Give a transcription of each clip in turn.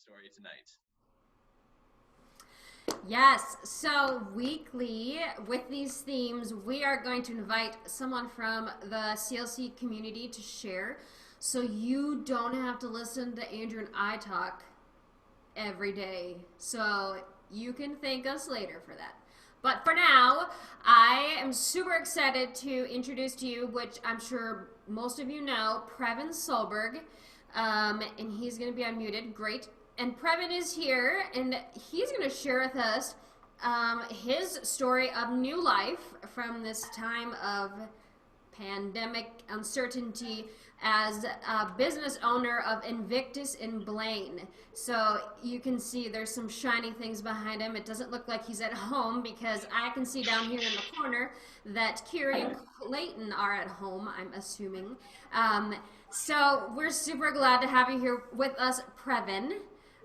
story tonight. Yes, so weekly with these themes, we are going to invite someone from the CLC community to share. So you don't have to listen to Andrew and I talk every day. So you can thank us later for that. But for now, I am super excited to introduce to you, which I'm sure most of you know, Previn Solberg. And he's going to be unmuted. Great. And Previn is here, and he's going to share with us his story of new life from this time of pandemic uncertainty as a business owner of Invictus in Blaine. So you can see there's some shiny things behind him. It doesn't look like he's at home because I can see down here in the corner that Kiri and Clayton are at home, I'm assuming. So we're super glad to have you here with us, Previn.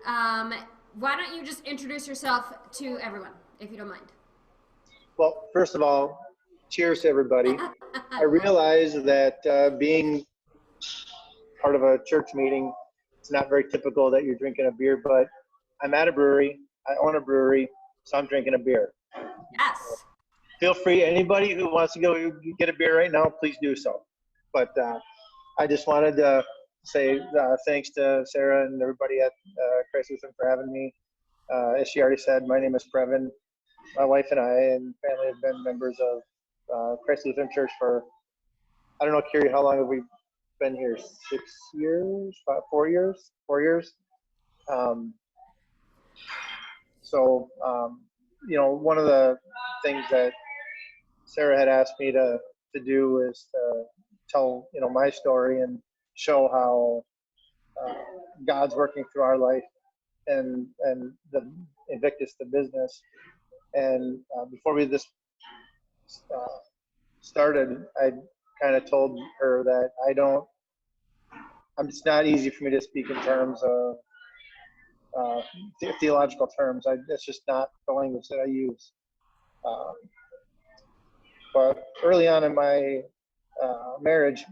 Why don't you just introduce yourself to everyone, if you don't mind? Well, first of all, cheers to everybody. I realize that being part of a church meeting, it's not very typical that you're drinking a beer, but I'm at a brewery. I own a brewery, so I'm drinking a beer. Yes. Feel free, anybody who wants to go get a beer right now, please do so. But I just wanted to say thanks to Sarah and everybody at Christ Lutheran for having me. As she already said, my name is Previn. My wife and I and family have been members of Christ Lutheran Church for, I don't know, Kiri, how long have we been here? 6 years? 4 years? 4 years? One of the things that Sarah had asked me to do is to tell, my story and show how God's working through our life and the Invictus, the business. And before we just started, I kind of told her that it's not easy for me to speak in terms of theological terms. That's just not the language that I use. But early on in my marriage,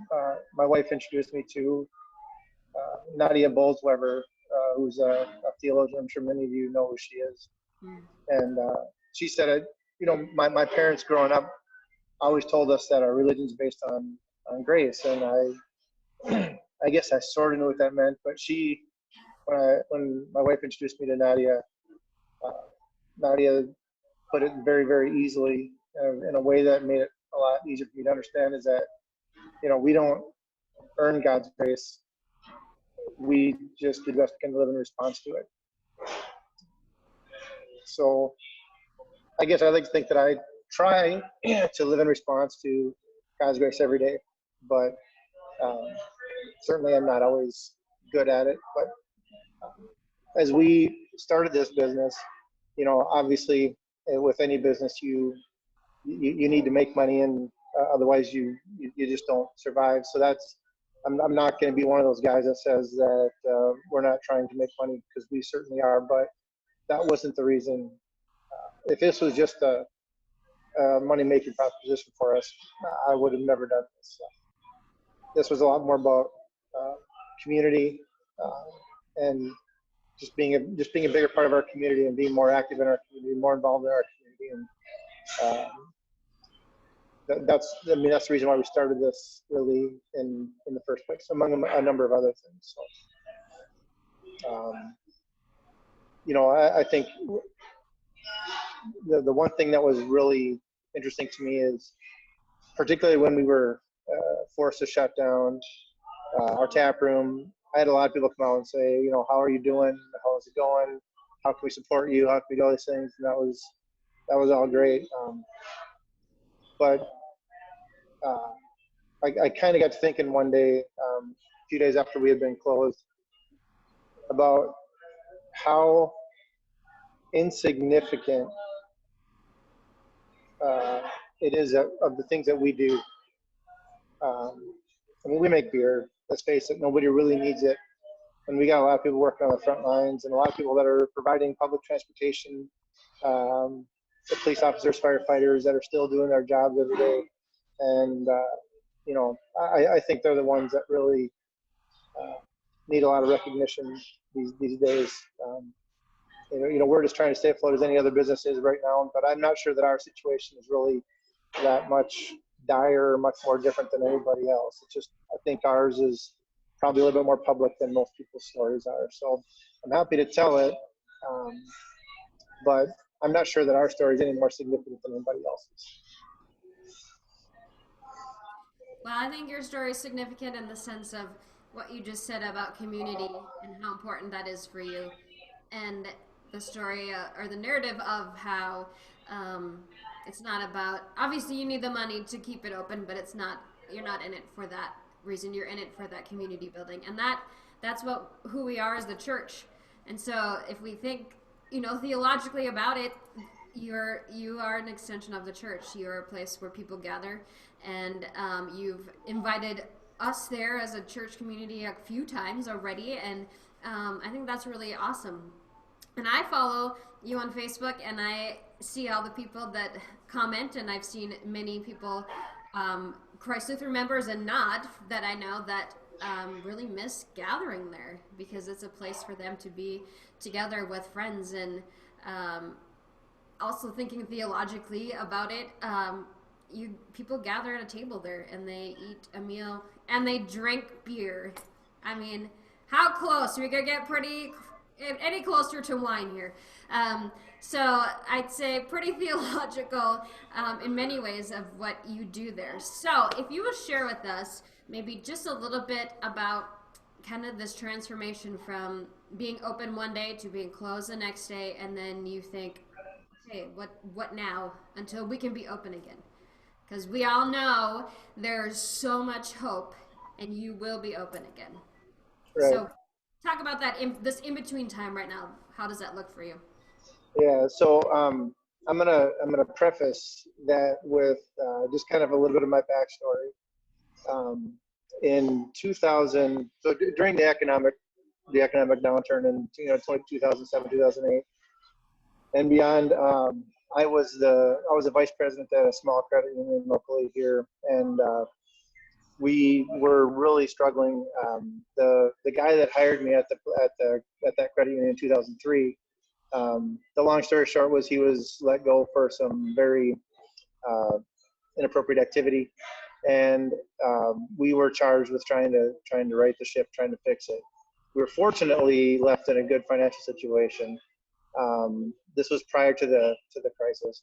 my wife introduced me to Nadia Bolsweber, who's a theologian. I'm sure many of you know who she is. And she said, my parents growing up always told us that our religion's based on grace. And I guess I sort of knew what that meant. But when my wife introduced me to Nadia, Nadia put it very, very easily in a way that made it a lot easier for me to understand, is that, we don't earn God's grace. We just do the best we can to live in response to it. So I guess I like to think that I try to live in response to God's grace every day, but certainly I'm not always good at it. But as we started this business, obviously with any business, you need to make money, and otherwise you just don't survive. So I'm not going to be one of those guys that says that we're not trying to make money, because we certainly are, but that wasn't the reason. If this was just a money-making proposition for us, I would have never done this. This was a lot more about community and just being a bigger part of our community and being more active in our community, more involved in our community, and that's the reason why we started this really in the first place, among a number of other things. So, I think the one thing that was really interesting to me is, particularly when we were forced to shut down our tap room, I had a lot of people come out and say, how are you doing? How is it going? How can we support you? How can we do all these things? And that was all great. But I kind of got to thinking one day, a few days after we had been closed, about how insignificant it is of the things that we do. We make beer. Let's face it, nobody really needs it. And we got a lot of people working on the front lines, and a lot of people that are providing public transportation, the police officers, firefighters that are still doing their jobs every day. And, I think they're the ones that really need a lot of recognition these days. We're just trying to stay afloat as any other business is right now, but I'm not sure that our situation is really that much dire, much more different than anybody else. It's just, I think ours is probably a little bit more public than most people's stories are. So I'm happy to tell it, but I'm not sure that our story is any more significant than anybody else's. Well, I think your story is significant in the sense of what you just said about community and how important that is for you, and the story or the narrative of how um, it's not about. Obviously, you need the money to keep it open, but it's not. You're not in it for that reason. You're in it for that community building, and that's what who we are as the church. And so, if we think, theologically about it, you are an extension of the church. You're a place where people gather, and you've invited us there as a church community a few times already, and I think that's really awesome. And I follow you on Facebook, and I see all the people that comment, and I've seen many people, Christ Lutheran members and not, that I know that really miss gathering there because it's a place for them to be together with friends. And also thinking theologically about it, people gather at a table there and they eat a meal and they drink beer. I mean, how close? We could get pretty any closer to wine here. So I'd say pretty theological in many ways of what you do there. So if you would share with us maybe just a little bit about kind of this transformation from being open one day to being closed the next day, and then you think, okay, what now until we can be open again? Because we all know there's so much hope, and you will be open again. Right. So talk about that this in between time right now. How does that look for you? Yeah. So I'm gonna preface that with just kind of a little bit of my backstory. In 2000, so during the economic downturn in 2007, 2008, and beyond, I was a vice president at a small credit union locally here, and we were really struggling. The guy that hired me at that credit union in 2003. The long story short was he was let go for some very inappropriate activity, and we were charged with trying to right the ship, trying to fix it. We were fortunately left in a good financial situation. This was prior to the crisis,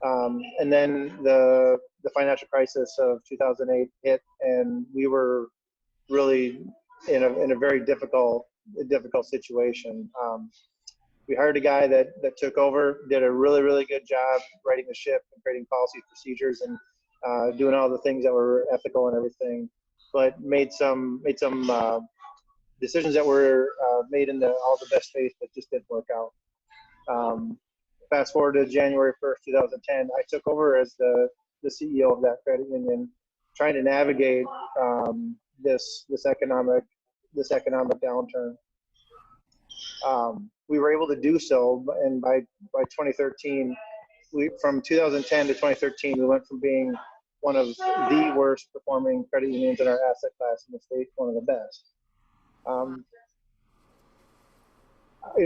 and then the financial crisis of 2008 hit, and we were really in a very difficult situation. We hired a guy that took over, did a really, really good job righting the ship and creating policies, procedures, and doing all the things that were ethical and everything, but made some decisions that were made in all the best faith that just didn't work out. Fast forward to January 1st, 2010, I took over as the CEO of that credit union, trying to navigate this economic downturn. We were able to do so, and by 2013, from 2010 to 2013, we went from being one of the worst performing credit unions in our asset class in the state, one of the best.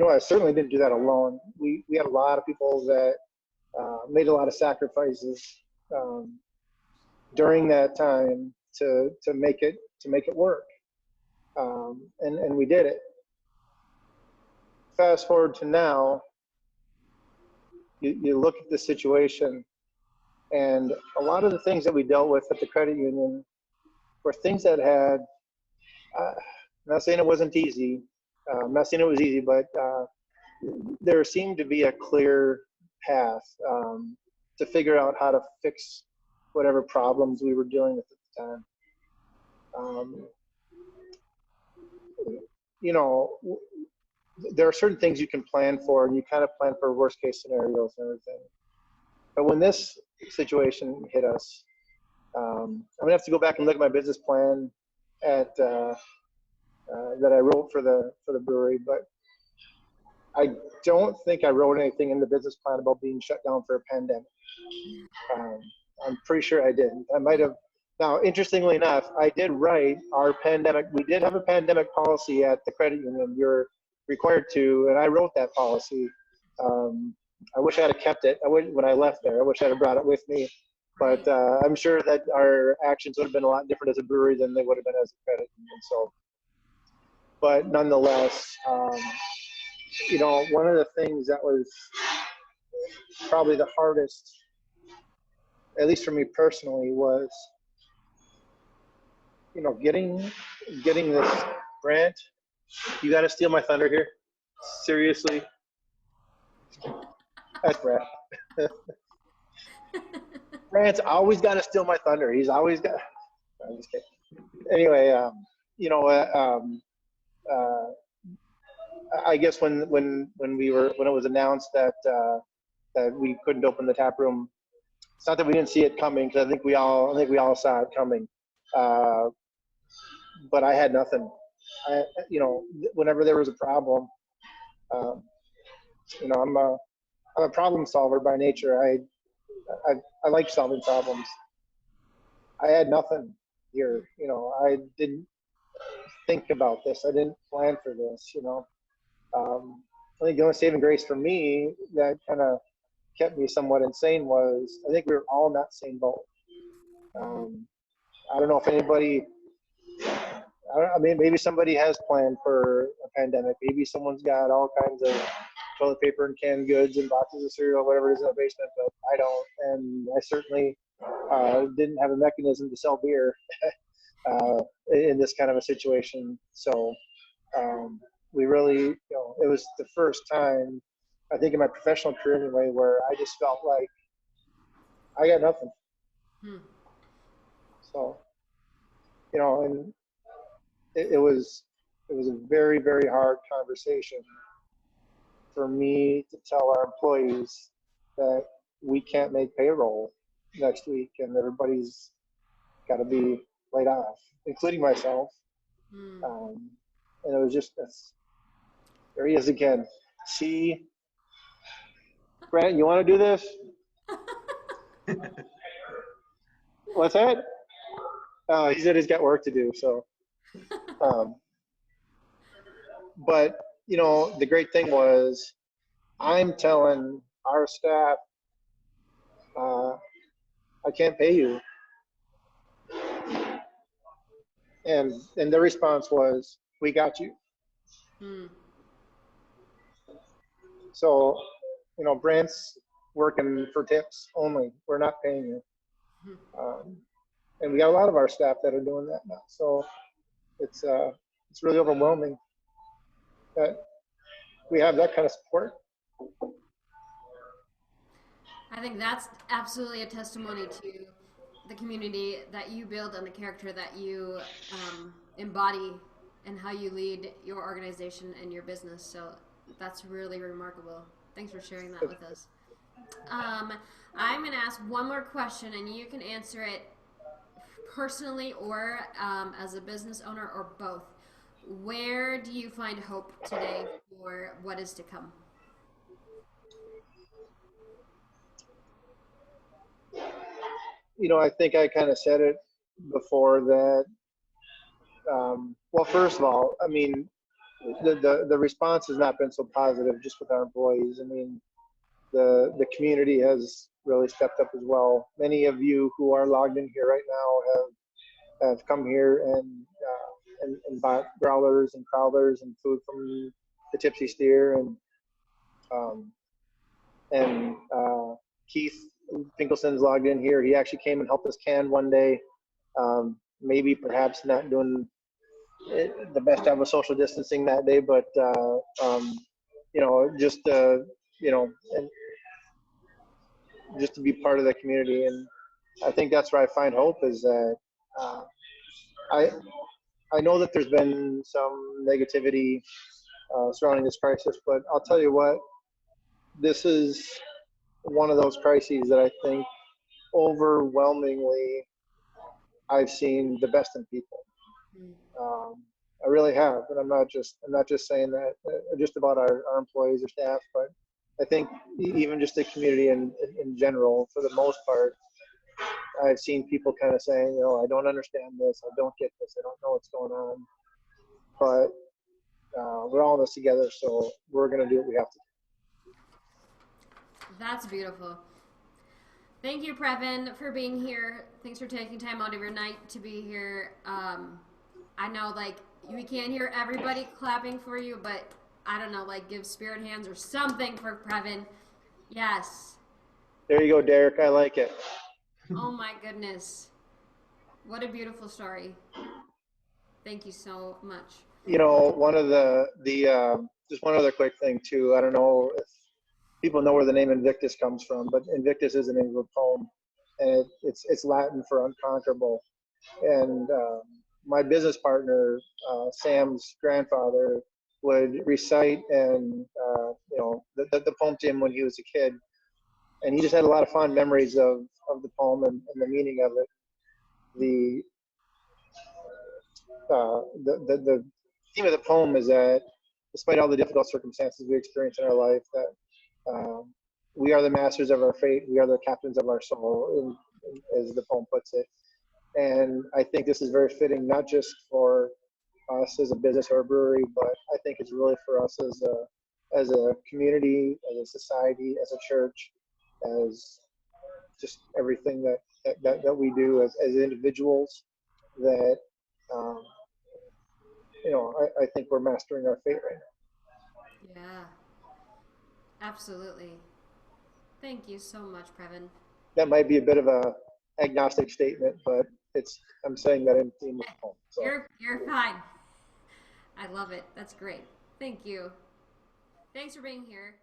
I certainly didn't do that alone. We had a lot of people that made a lot of sacrifices during that time to make it work, and we did it. Fast forward to now, you look at the situation, and a lot of the things that we dealt with at the credit union were things that had, I'm not saying it wasn't easy, I'm not saying it was easy, but there seemed to be a clear path to figure out how to fix whatever problems we were dealing with at the time. There are certain things you can plan for, and you kind of plan for worst case scenarios and everything. But when this situation hit us, I'm gonna have to go back and look at my business plan that I wrote for the brewery, but I don't think I wrote anything in the business plan about being shut down for a pandemic. I'm pretty sure I didn't. I might have Now, interestingly enough, I did write our pandemic. We did have a pandemic policy at the credit union. You're required to, and I wrote that policy. I wish I had kept it. When I left there, I wish I had brought it with me. But I'm sure that our actions would have been a lot different as a brewery than they would have been as a credit union. So, but nonetheless, one of the things that was probably the hardest, at least for me personally, was getting this grant. You got to steal my thunder here. Seriously, that's Brad. Brad's always got to steal my thunder. He's always got. I'm just kidding. Anyway, I guess when it was announced that we couldn't open the tap room, it's not that we didn't see it coming, because I think we all saw it coming. But I had nothing. Whenever there was a problem, I'm a problem solver by nature. I like solving problems. I had nothing here. I didn't think about this. I didn't plan for this. I think the only saving grace for me that kind of kept me somewhat insane was I think we were all in that same boat. I don't know if anybody. Maybe somebody has planned for a pandemic. Maybe someone's got all kinds of toilet paper and canned goods and boxes of cereal, whatever it is in the basement, but I don't. And I certainly didn't have a mechanism to sell beer in this kind of a situation. So we really, it was the first time, I think in my professional career anyway, where I just felt like I got nothing. So, and it was a very, very hard conversation for me to tell our employees that we can't make payroll next week and everybody's got to be laid off, including myself. And it was just, there he is again. See, Brent, you want to do this? What's that? He said he's got work to do, so. But, the great thing was I'm telling our staff, I can't pay you. And their response was, we got you. So, Brent's working for tips only. We're not paying you. And we got a lot of our staff that are doing that now. So it's really overwhelming that we have that kind of support. I think that's absolutely a testimony to the community that you build and the character that you embody and how you lead your organization and your business. So that's really remarkable. Thanks for sharing that with us. I'm going to ask one more question, and you can answer it personally or as a business owner or both. Where do you find hope today for what is to come? I think I kind of said it before that, well, first of all, the response has not been so positive just with our employees. The community has really stepped up as well. Many of you who are logged in here right now have come here and bought growlers and crowlers and food from the Tipsy Steer, and Keith Finkelstein's logged in here. He actually came and helped us can one day. Maybe perhaps not doing the best job of social distancing that day, but just to be part of the community. And I think that's where I find hope, is that I know that there's been some negativity surrounding this crisis, but I'll tell you what, this is one of those crises that I think overwhelmingly I've seen the best in people. I really have, and I'm not just saying that just about our employees or staff, but I think even just the community in general, for the most part, I've seen people kind of saying, I don't understand this, I don't get this, I don't know what's going on, but we're all in this together, so we're going to do what we have to do. That's beautiful. Thank you, Previn, for being here. Thanks for taking time out of your night to be here. I know, like, we can't hear everybody clapping for you, but I don't know, like, give spirit hands or something for Previn. Yes. There you go, Derek. I like it. Oh my goodness. What a beautiful story. Thank you so much. One of just one other quick thing too. I don't know if people know where the name Invictus comes from, but Invictus is the name of a poem, and it's Latin for unconquerable. And my business partner, Sam's grandfather, would recite and the poem to him when he was a kid, and he just had a lot of fond memories of the poem and the meaning of it. The theme of the poem is that despite all the difficult circumstances we experience in our life, that we are the masters of our fate, we are the captains of our soul, as the poem puts it. And I think this is very fitting, not just for us as a business or a brewery, but I think it's really for us as a community, as a society, as a church, as just everything that we do as individuals, that I think we're mastering our fate right now. Yeah, absolutely. Thank you so much, Previn. That might be a bit of a agnostic statement, but I'm saying that in theme of the poem. So. You're fine. I love it. That's great. Thank you. Thanks for being here.